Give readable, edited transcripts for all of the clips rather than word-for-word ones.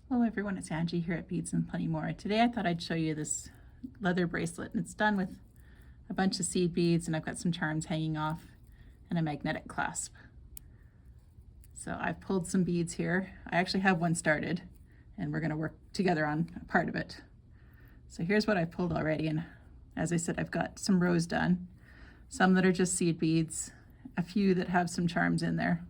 Hello everyone, it's Angie here at Beads and Plenty More. Today I thought I'd show you this leather bracelet, and it's done with a bunch of seed beads, and I've got some charms hanging off and a magnetic clasp. So I've pulled some beads here. I actually have one started and we're going to work together on a part of it. So here's what I've pulled already, and as I said, I've got some rows done, some that are just seed beads, a few that have some charms in there.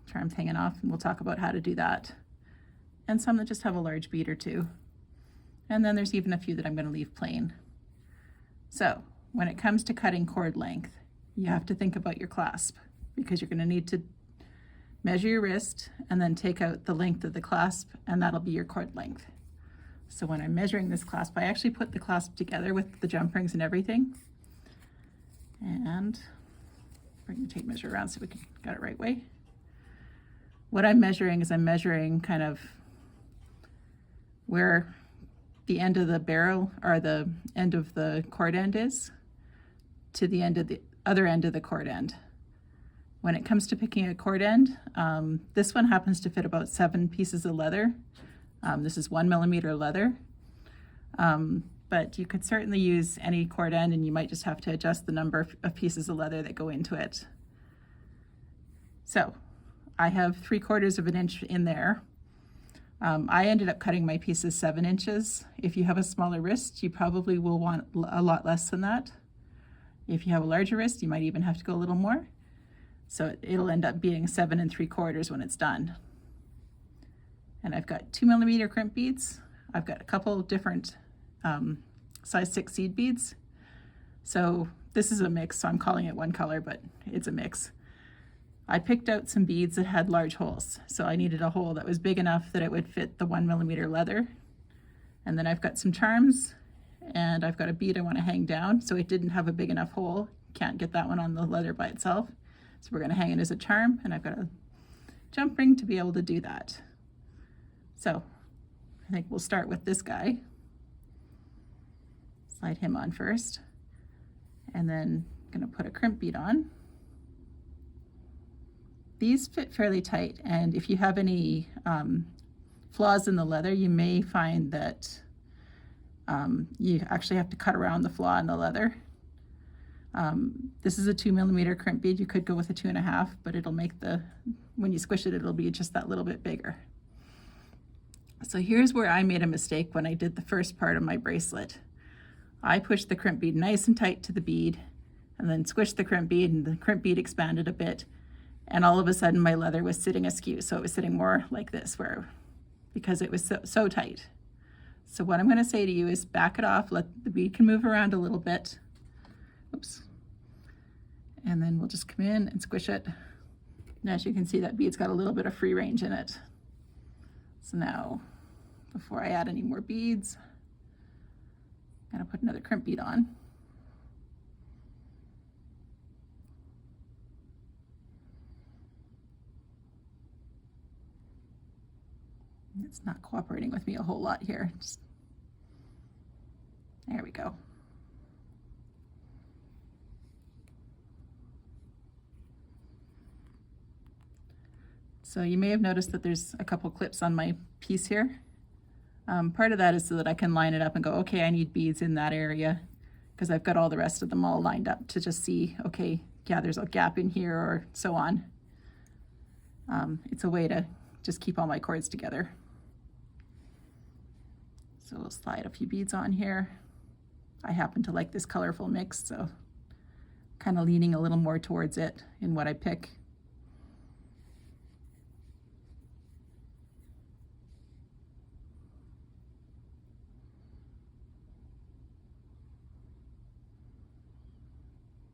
Charms hanging off, and we'll talk about how to do that, and some that just have a large bead or two, and then there's even a few that I'm going to leave plain. So when it comes to cutting cord length, you have to think about your clasp, because you're going to need to measure your wrist and then take out the length of the clasp, and that'll be your cord length. So when I'm measuring this clasp, I actually put the clasp together with the jump rings and everything, and bring the tape measure around so we can get it right way. What I'm measuring is I'm measuring kind of where the end of the barrel, or the end of the cord end, is to the end of the other end of the cord end. When it comes to picking a cord end, this one happens to fit about 7 pieces of leather. This is 1mm leather, but you could certainly use any cord end, and you might just have to adjust the number of pieces of leather that go into it. So I have 3/4 of an inch in there. I ended up cutting my pieces 7 inches. If you have a smaller wrist, you probably will want a lot less than that. If you have a larger wrist, you might even have to go a little more. So it'll end up being 7 3/4 when it's done. And I've got 2mm crimp beads. I've got a couple different size 6 seed beads. So this is a mix, so I'm calling it one color, but it's a mix. I picked out some beads that had large holes, so I needed a hole that was big enough that it would fit the 1mm leather. And then I've got some charms, and I've got a bead I want to hang down, so it didn't have a big enough hole. Can't get that one on the leather by itself, so we're going to hang it as a charm, and I've got a jump ring to be able to do that. So I think we'll start with this guy. Slide him on first, and then I'm going to put a crimp bead on. These fit fairly tight, and if you have any flaws in the leather, you may find that you actually have to cut around the flaw in the leather. This is a 2mm crimp bead. You could go with a 2.5, but it'll make when you squish it, it'll be just that little bit bigger. So here's where I made a mistake when I did the first part of my bracelet. I pushed the crimp bead nice and tight to the bead, and then squished the crimp bead, and the crimp bead expanded a bit. And all of a sudden my leather was sitting askew, so it was sitting more like this, because it was so tight. So what I'm going to say to you is back it off, let the bead can move around a little bit. Oops. And then we'll just come in and squish it. And as you can see, that bead's got a little bit of free range in it. So now, before I add any more beads, I'm going to put another crimp bead on. It's not cooperating with me a whole lot here. There we go. So you may have noticed that there's a couple clips on my piece here. Part of that is so that I can line it up and go, okay, I need beads in that area, because I've got all the rest of them all lined up to just see, okay, yeah, there's a gap in here, or so on. It's a way to just keep all my cords together. So we'll slide a few beads on here. I happen to like this colorful mix, so kind of leaning a little more towards it in what I pick.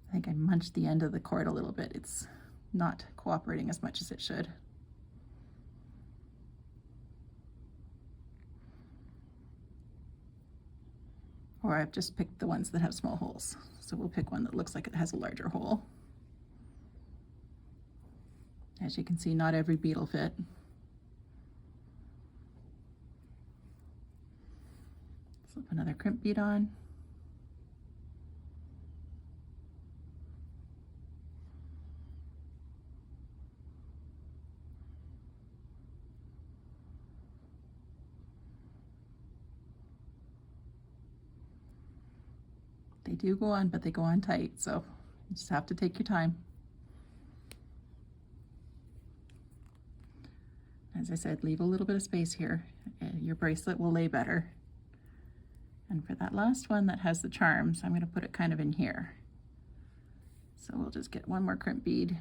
I think I munched the end of the cord a little bit. It's not cooperating as much as it should. Or I've just picked the ones that have small holes. So we'll pick one that looks like it has a larger hole. As you can see, not every bead will fit. Slip another crimp bead on. They do go on, but they go on tight, so you just have to take your time. As I said, leave a little bit of space here. Your bracelet will lay better. And for that last one that has the charms, I'm going to put it kind of in here. So we'll just get one more crimp bead.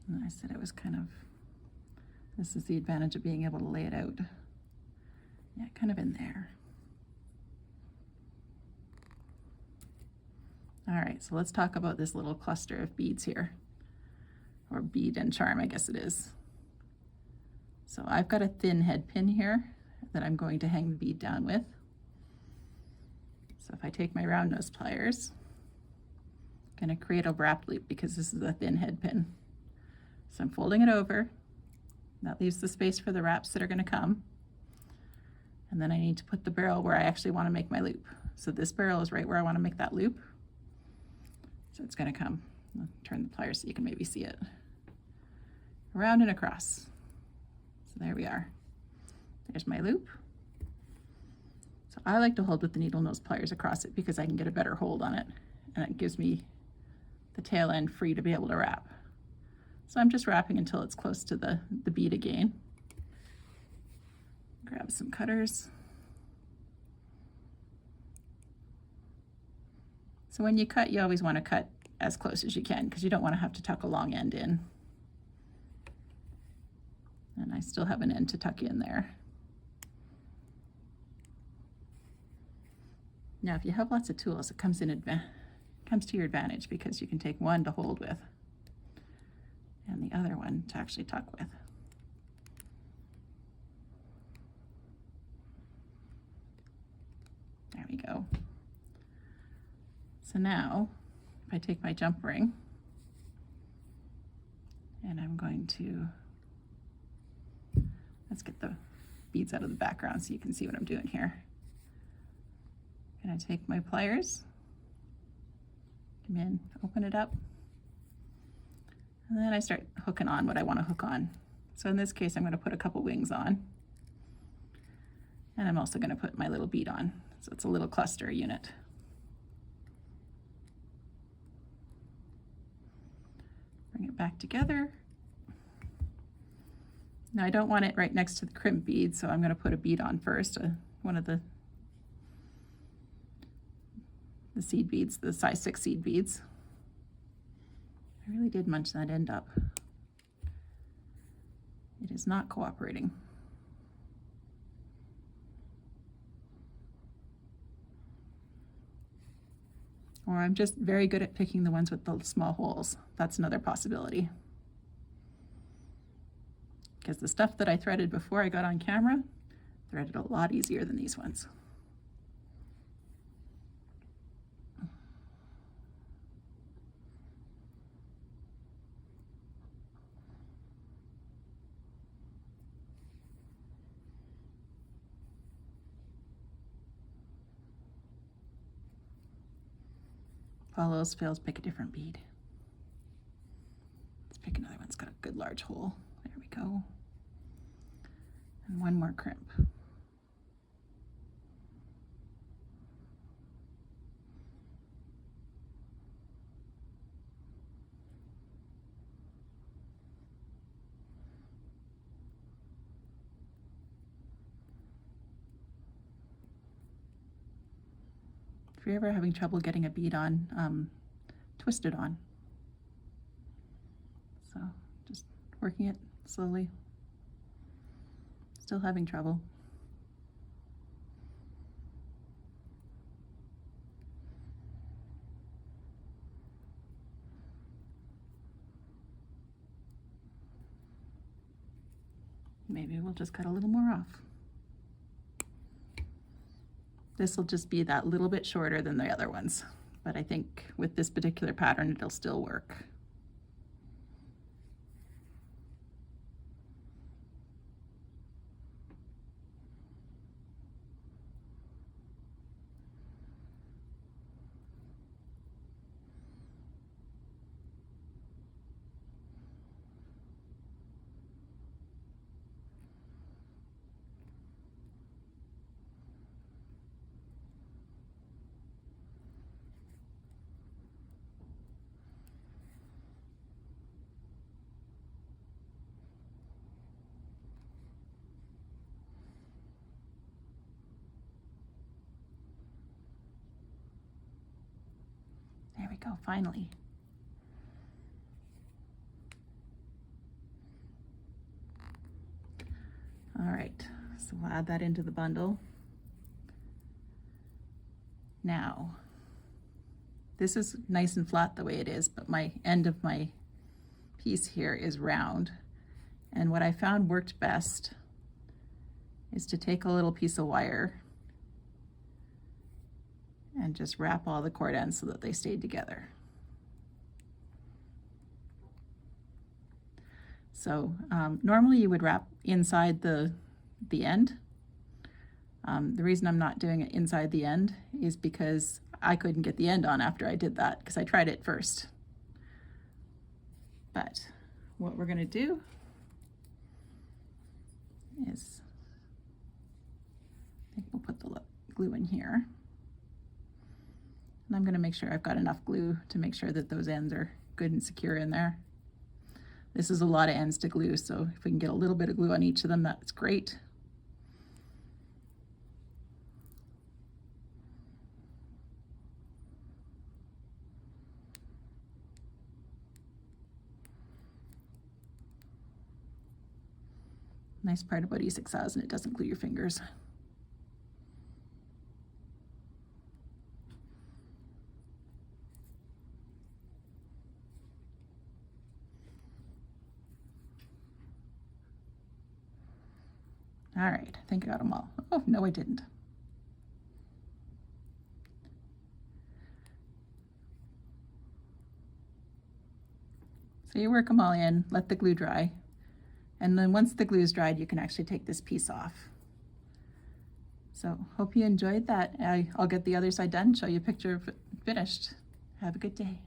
And I said it was kind of, this is the advantage of being able to lay it out. Yeah, kind of in there. All right, so let's talk about this little cluster of beads here, or bead and charm, I guess it is. So I've got a thin head pin here that I'm going to hang the bead down with. So if I take my round nose pliers, I'm going to create a wrap loop because this is a thin head pin. So I'm folding it over. That leaves the space for the wraps that are going to come. And then I need to put the barrel where I actually want to make my loop. So this barrel is right where I want to make that loop. So it's going to come. I'll turn the pliers so you can maybe see it. Around and across. So there we are. There's my loop. So I like to hold with the needle nose pliers across it because I can get a better hold on it, and it gives me the tail end free to be able to wrap. So I'm just wrapping until it's close to the bead again. Grab some cutters. So when you cut, you always want to cut as close as you can because you don't want to have to tuck a long end in. And I still have an end to tuck in there. Now, if you have lots of tools, it comes to your advantage because you can take one to hold with and the other one to actually tuck with. There we go. So now, if I take my jump ring and I'm going to, let's get the beads out of the background so you can see what I'm doing here. I'm going to take my pliers, come in, open it up, and then I start hooking on what I want to hook on. So in this case, I'm going to put a couple wings on, and I'm also going to put my little bead on. So it's a little cluster unit. Bring it back together. Now I don't want it right next to the crimp bead, so I'm going to put a bead on first, one of the seed beads, the size 6 seed beads. I really did munch that end up. It is not cooperating. Or I'm just very good at picking the ones with the small holes. That's another possibility. Because the stuff that I threaded before I got on camera, threaded a lot easier than these ones. If all else fails, pick a different bead. Let's pick another one that's got a good large hole. There we go. And one more crimp. If you're ever having trouble getting a bead on, twist it on. So just working it slowly. Still having trouble. Maybe we'll just cut a little more off. This will just be that little bit shorter than the other ones, but I think with this particular pattern, it'll still work. we go, finally. All right, so we'll add that into the bundle. Now, this is nice and flat the way it is, but my end of my piece here is round. And what I found worked best is to take a little piece of wire and just wrap all the cord ends so that they stayed together. So normally you would wrap inside the end. The reason I'm not doing it inside the end is because I couldn't get the end on after I did that, because I tried it first. But what we're going to do is, I think we'll put the glue in here. And I'm going to make sure I've got enough glue to make sure that those ends are good and secure in there. This is a lot of ends to glue, so if we can get a little bit of glue on each of them, that's great. Nice part about E6000, it doesn't glue your fingers. All right, I think I got them all. Oh, no, I didn't. So you work them all in, let the glue dry, and then once the glue is dried, you can actually take this piece off. So hope you enjoyed that. I'll get the other side done, show you a picture of it finished. Have a good day.